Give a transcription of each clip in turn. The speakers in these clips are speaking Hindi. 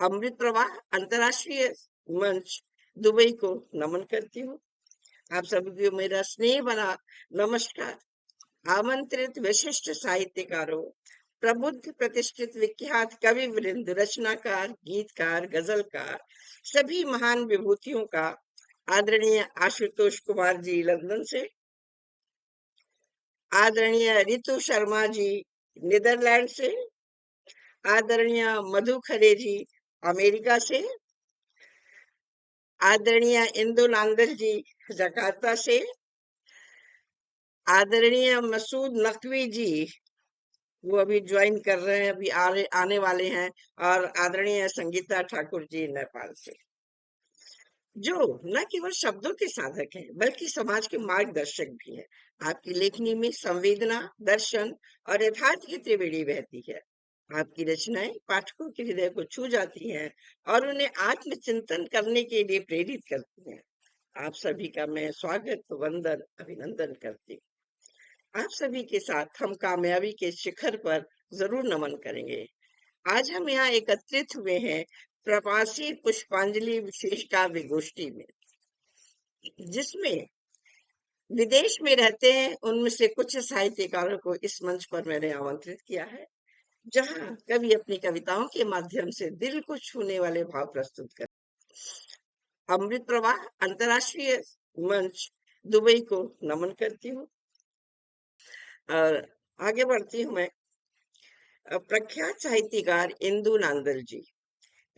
अमृत प्रवाह अंतर्राष्ट्रीय मंच दुबई को नमन करती हूँ। आप सभी को मेरा स्नेह भरा नमस्कार। आमंत्रित विशिष्ट साहित्यकारों, प्रबुद्ध प्रतिष्ठित विख्यात कवि वृंद, रचनाकार, गीतकार, गजलकार, सभी महान विभूतियों का आदरणीय आशुतोष कुमार जी लंदन से, आदरणीय रितु शर्मा जी नीदरलैंड से, आदरणीय मधु खरे जी अमेरिका से, आदरणीय इंदु नांगल जी जकार्ता से, आदरणीय मसूद नकवी जी वो अभी ज्वाइन कर रहे हैं, अभी आने वाले हैं, और आदरणीय संगीता ठाकुर जी नेपाल से, जो न केवल शब्दों के साधक हैं बल्कि समाज के मार्गदर्शक भी हैं। आपकी लेखनी में संवेदना, दर्शन और यथार्थ की त्रिवेणी बहती है। आपकी रचनाएं पाठकों के हृदय को छू जाती हैं और उन्हें आत्मचिंतन करने के लिए प्रेरित करती हैं। आप सभी का मैं स्वागत, वंदन, अभिनंदन करती हूँ। आप सभी के साथ हम कामयाबी के शिखर पर जरूर नमन करेंगे। आज हम यहाँ एकत्रित हुए हैं प्रवासी पुष्पांजलि विशेष काव्य गोष्ठी में, जिसमें विदेश में रहते हैं उनमें से कुछ साहित्यकारों को इस मंच पर मैंने आमंत्रित किया है, जहां कवि अपनी कविताओं के माध्यम से दिल को छूने वाले भाव प्रस्तुत कर। अमृत प्रवाह अंतर्राष्ट्रीय मंच दुबई को नमन करती हूँ और आगे बढ़ती हूँ मैं। प्रख्यात साहित्यकार इंदु नांगल जी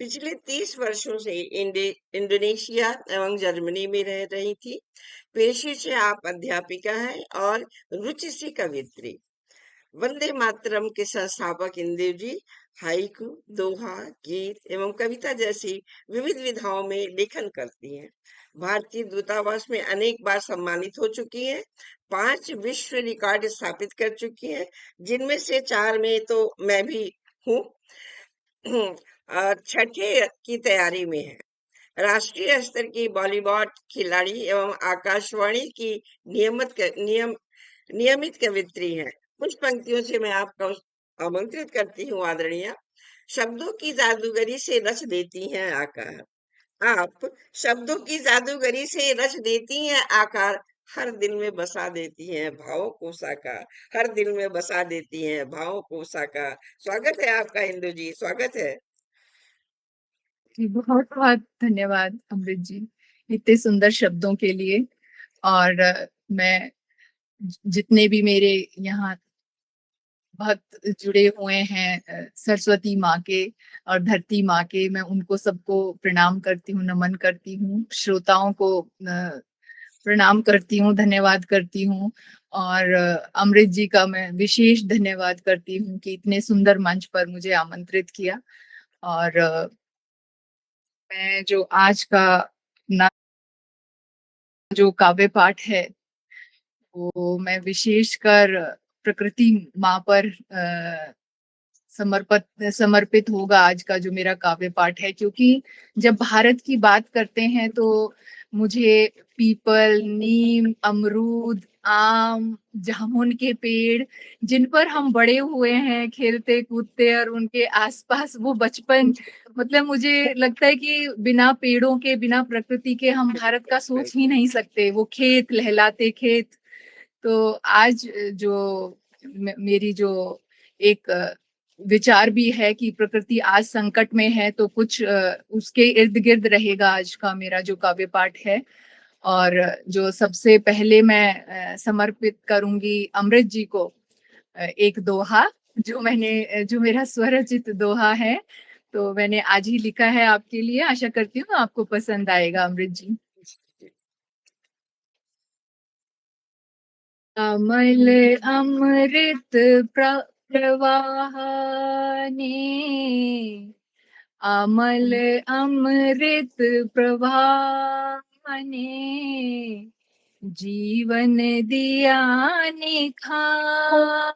पिछले 30 वर्षों से इंडोनेशिया एवं जर्मनी में रह रही थी। पेशे से आप अध्यापिका हैं और रुचि से कवियत्री। वंदे मातरम के संस्थापक इंदु जी हाइकू, दोहा, गीत एवं कविता जैसी विविध विधाओं में लेखन करती हैं। भारतीय दूतावास में अनेक बार सम्मानित हो चुकी हैं। 5 विश्व रिकॉर्ड स्थापित कर चुकी हैं, जिनमें से 4 में तो मैं भी हूँ। और छठे की तैयारी में है। राष्ट्रीय स्तर की वॉलीबॉल खिलाड़ी एवं आकाशवाणी की नियमित कवित्री हैं। कुछ पंक्तियों से मैं आपको आमंत्रित करती हूँ। आदरणीय, शब्दों की जादूगरी से रच देती हैं आकार। आप शब्दों की जादूगरी से रच देती हैं आकार, हर दिल में बसा देती हैं भावों को साकार। हर दिल में बसा देती हैं भावों को साकार। स्वागत है आपका इंदु जी, स्वागत है। जी, बहुत बहुत धन्यवाद अमृत जी, इतने सुंदर शब्दों के लिए। और मैं जितने भी मेरे यहाँ भक्त जुड़े हुए हैं सरस्वती माँ के और धरती माँ के, मैं उनको सबको प्रणाम करती हूँ, नमन करती हूँ। श्रोताओं को प्रणाम करती हूँ, धन्यवाद करती हूँ। और अमृत जी का मैं विशेष धन्यवाद करती हूँ कि इतने सुंदर मंच पर मुझे आमंत्रित किया। और मैं जो आज का अपना जो काव्य पाठ है वो मैं विशेषकर प्रकृति माँ पर समर्पित होगा आज का जो मेरा काव्य पाठ है। क्योंकि जब भारत की बात करते हैं तो मुझे पीपल, नीम, अमरूद, आम, जामुन के पेड़ जिन पर हम बड़े हुए हैं खेलते कूदते, और उनके आसपास वो बचपन, मतलब मुझे लगता है कि बिना पेड़ों के, बिना प्रकृति के हम भारत का सोच ही नहीं सकते। वो खेत, लहलाते खेत। तो आज जो मेरी जो एक विचार भी है कि प्रकृति आज संकट में है, तो कुछ उसके इर्द गिर्द रहेगा आज का मेरा जो काव्य पाठ है। और जो सबसे पहले मैं समर्पित करूंगी अमृत जी को एक दोहा, जो मेरा स्वरचित दोहा है, तो मैंने आज ही लिखा है आपके लिए। आशा करती हूँ आपको पसंद आएगा अमृत जी। अमल अमृत प्रवाह ने, अमल अमृत प्रवाह ने, जीवन दिया निखार।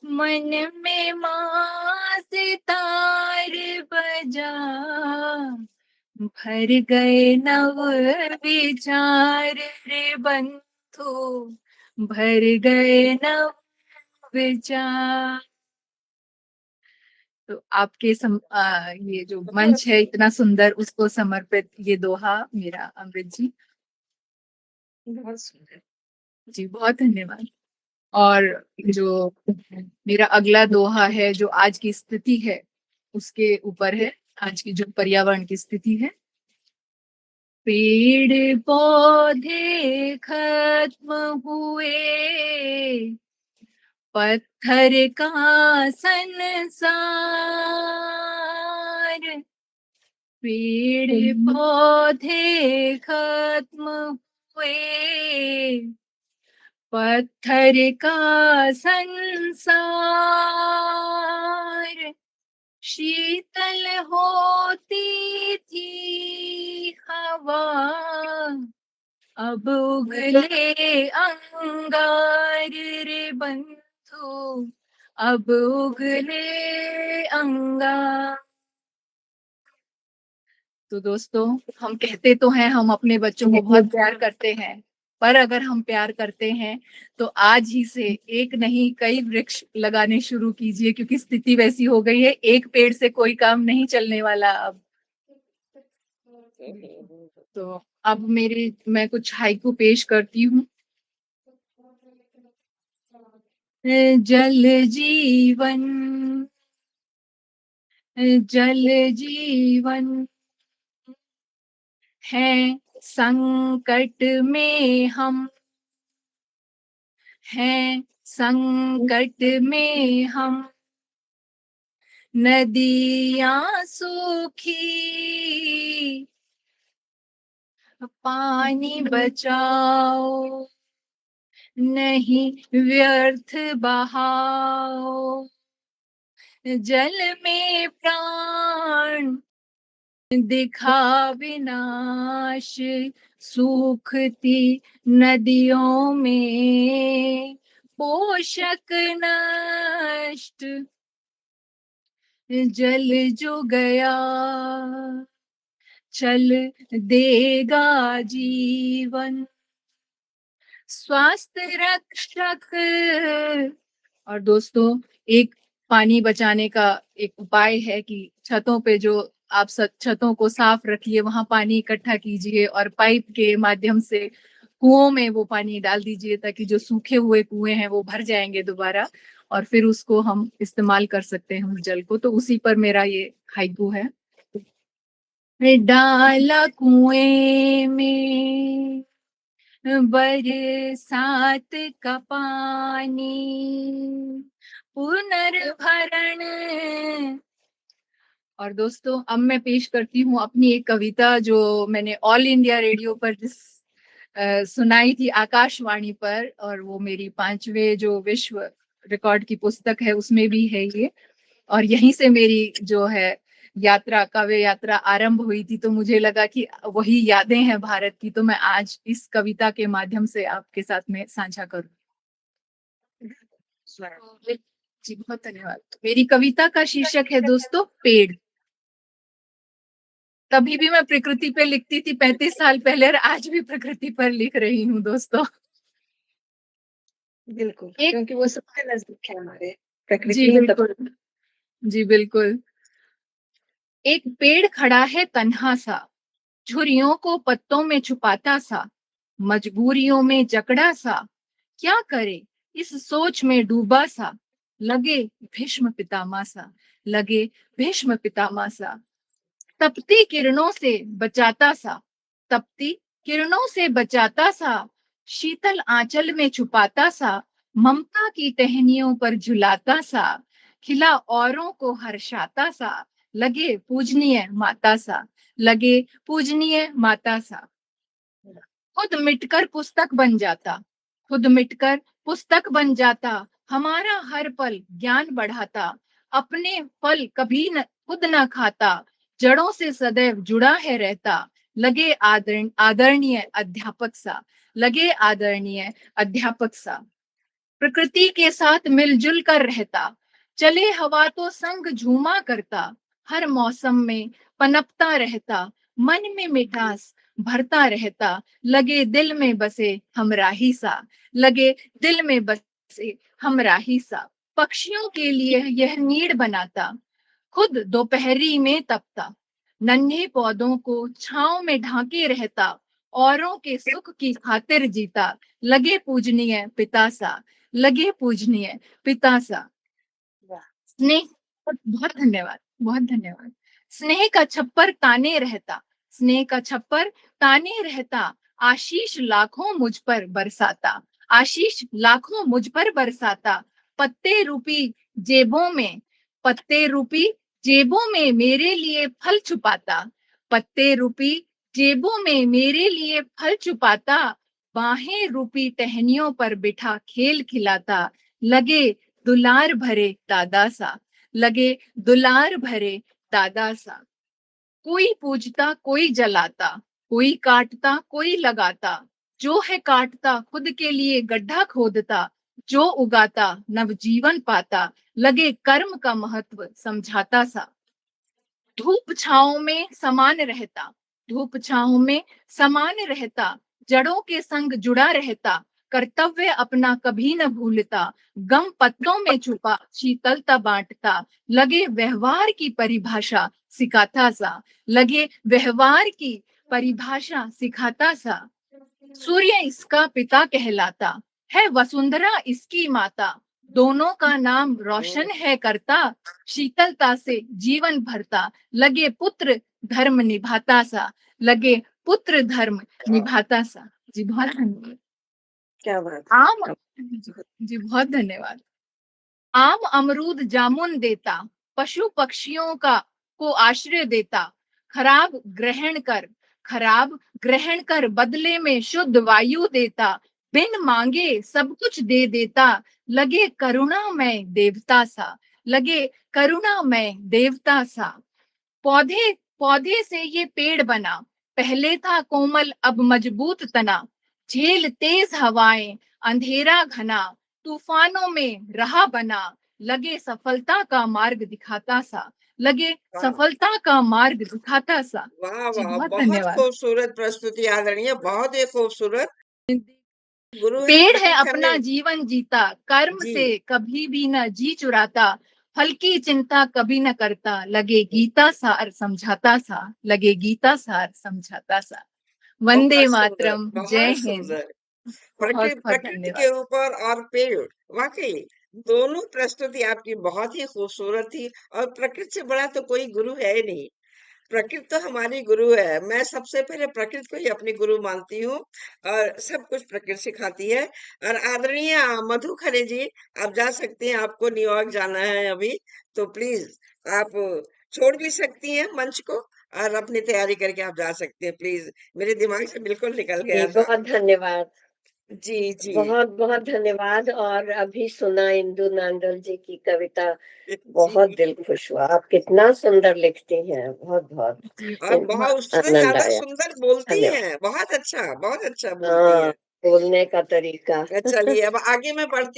मन में माँ सितार बजा, भर गए नव विचार रे बंधु, भर गए नव विचार। तो आपके ये जो मंच है इतना सुंदर, उसको समर्पित ये दोहा मेरा, अमृत जी। बहुत सुंदर। जी बहुत धन्यवाद। और जो मेरा अगला दोहा है जो आज की स्थिति है उसके ऊपर है, आज की जो पर्यावरण की स्थिति है। पेड़ पौधे खत्म हुए, पत्थर का संसार, पेड़ पौधे खत्म हुए, पत्थर का संसार, शीतल होती थी हवा, अब उगले अंगार रे बंधु, अब उगले अंगार। तो दोस्तों, हम कहते तो हैं हम अपने बच्चों को बहुत प्यार करते हैं, पर अगर हम प्यार करते हैं तो आज ही से एक नहीं कई वृक्ष लगाने शुरू कीजिए, क्योंकि स्थिति वैसी हो गई है, एक पेड़ से कोई काम नहीं चलने वाला अब। तो अब मैं कुछ हाइकू पेश करती हूँ। जल जीवन, जल जीवन है, संकट में हम हैं, संकट में हम, नदियां सूखी, पानी बचाओ, नहीं व्यर्थ बहाओ, जल में प्राण दिखा विनाश, सूखती नदियों में पोषक नष्ट, जल जो गया चल देगा जीवन, स्वास्थ्य रक्षक। और दोस्तों, एक पानी बचाने का एक उपाय है कि छतों पे जो आप छतों को साफ रखिए, वहां पानी इकट्ठा कीजिए और पाइप के माध्यम से कुओं में वो पानी डाल दीजिए, ताकि जो सूखे हुए कुएं हैं वो भर जाएंगे दोबारा, और फिर उसको हम इस्तेमाल कर सकते हैं उस जल को। तो उसी पर मेरा ये हाइकू है। डाला कुएं में बरसात का पानी, पुनर्भरण। और दोस्तों, अब मैं पेश करती हूँ अपनी एक कविता जो मैंने ऑल इंडिया रेडियो पर सुनाई थी, आकाशवाणी पर, और वो मेरी 5वें जो विश्व रिकॉर्ड की पुस्तक है उसमें भी है ये। और यहीं से मेरी जो है यात्रा, काव्य यात्रा आरंभ हुई थी, तो मुझे लगा कि वही यादें हैं भारत की, तो मैं आज इस कविता के माध्यम से आपके साथ में साझा करूं। जी बहुत धन्यवाद। मेरी कविता का शीर्षक है दोस्तों, पेड़। तभी भी मैं प्रकृति पे लिखती थी 35 साल पहले, और आज भी प्रकृति पर लिख रही हूँ दोस्तों। बिल्कुल, क्योंकि वो सबसे नजदीक है हमारे, प्रकृति जी में बिल्कुल, जी बिल्कुल। एक पेड़ खड़ा है तन्हा सा, झुर्रियों को पत्तों में छुपाता सा, मजबूरियों में जकड़ा सा, क्या करे इस सोच में डूबा सा, लगे भीष्म पितामह सा, लगे भीष्म पितामह सा, तपती किरणों से बचाता सा, तपती किरणों से बचाता सा, शीतल आंचल में छुपाता सा, ममता की टहनियों पर झुलाता सा, खिला औरों को हर्षाता सा, लगे पूजनीय माता सा, लगे पूजनीय माता सा। खुद मिटकर पुस्तक बन जाता, खुद मिटकर पुस्तक बन जाता, हमारा हर पल ज्ञान बढ़ाता, अपने फल कभी न खुद न खाता, जड़ों से सदैव जुड़ा है रहता, लगे आदरणीय अध्यापक सा, लगे आदरणीय अध्यापक सा। प्रकृति के साथ मिलजुल कर रहता, चले हवा तो संग झूमा करता, हर मौसम में पनपता रहता, मन में मिठास भरता रहता, लगे दिल में बसे हमराही सा, लगे दिल में बसे हमराही सा। पक्षियों के लिए यह नीड़ बनाता, खुद दोपहरी में तपता, नन्हे पौधों को छांव में ढांके रहता, औरों के सुख की खातिर जीता, लगे पूजनीय पिता सा, लगे पूजनीय पिता सा। वाह! स्नेह, बहुत धन्यवाद, बहुत धन्यवाद। स्नेह का छप्पर ताने रहता, स्नेह का छप्पर ताने रहता, आशीष लाखों मुझ पर बरसाता, आशीष लाखों मुझ पर बरसाता, पत्ते रूपी जेबों में, पत्ते रूपी जेबों में मेरे लिए फल छुपाता, पत्ते रूपी जेबों में मेरे लिए फल छुपाता, बाहें रूपी टहनियों पर बिठा खेल खिलाता, लगे दुलार भरे दादा सा, लगे दुलार भरे दादा सा। कोई पूजता कोई जलाता, कोई काटता कोई लगाता, जो है काटता खुद के लिए गड्ढा खोदता, जो उगाता नवजीवन पाता, लगे कर्म का महत्व समझाता सा। धूप छांव में समान रहता, धूप छांव में समान रहता, जड़ों के संग जुड़ा रहता, कर्तव्य अपना कभी न भूलता, गम पत्तों में छुपा शीतलता बांटता, लगे व्यवहार की परिभाषा सिखाता सा, लगे व्यवहार की परिभाषा सिखाता सा। सूर्य इसका पिता कहलाता है, वसुंधरा इसकी माता, दोनों का नाम हुँ, रोशन है करता, शीतलता से जीवन भरता, लगे पुत्र धर्म निभाता सा, लगे पुत्र धर्म वाह! निभाता सा। जी बहुत धन्यवाद। क्या बात आम, है! जी बहुत धन्यवाद। आम अमरूद जामुन देता, पशु पक्षियों का को आश्रय देता, खराब ग्रहण कर, खराब ग्रहण कर बदले में शुद्ध वायु देता, बिन मांगे सब कुछ दे देता, लगे करुणामय देवता सा, लगे करुणामय देवता सा। पौधे पौधे से ये पेड़ बना, पहले था कोमल अब मजबूत तना, झेल तेज हवाएं अंधेरा घना, तूफानों में रहा बना, लगे सफलता का मार्ग दिखाता सा, लगे वाह! सफलता का मार्ग दिखाता सा। वाह, जी वाह! बहुत बहुत धन्यवाद। खूबसूरत प्रस्तुति आदरणीय, बहुत ही खूबसूरत। गुरु है पेड़ है प्रकृति अपना हमें जीवन जीता, कर्म जी। से कभी भी न जी चुराता, फल की चिंता कभी न करता, लगे गीता सार समझाता सा, लगे गीता सार समझाता सा। वंदे बहुत सुंदर, मातरम, जय बहुत हिंद। सुंदर। बहुत बहुत प्रकृति के धन्यवाद। ऊपर और पेड़, वाक़ई दोनों प्रस्तुति आपकी बहुत ही खूबसूरत थी और प्रकृति से बड़ा तो कोई गुरु है ही नहीं। प्रकृति तो हमारी गुरु है। मैं सबसे पहले प्रकृति को ही अपनी गुरु मानती हूँ और सब कुछ प्रकृति सिखाती है। और आदरणीय मधु खरे जी, आप जा सकती हैं, आपको न्यूयॉर्क जाना है अभी, तो प्लीज आप छोड़ भी सकती हैं मंच को और अपनी तैयारी करके आप जा सकती हैं प्लीज। मेरे दिमाग से बिल्कुल निकल जी, गया था। बहुत धन्यवाद। जी जी बहुत-बहुत धन्यवाद और अभी सुना इंदु नांदल जी की कविता, बहुत जी। दिल खुश हुआ। आप कितना सुंदर लिखती हैं, बहुत-बहुत जी और बहुत उससे आनंद ज्यादा आया। सुंदर बोलती धन्यवाद। हैं, बहुत अच्छा बोलती हाँ, हैं। बोलने का तरीका। चलिए अब आगे मैं बढ़ती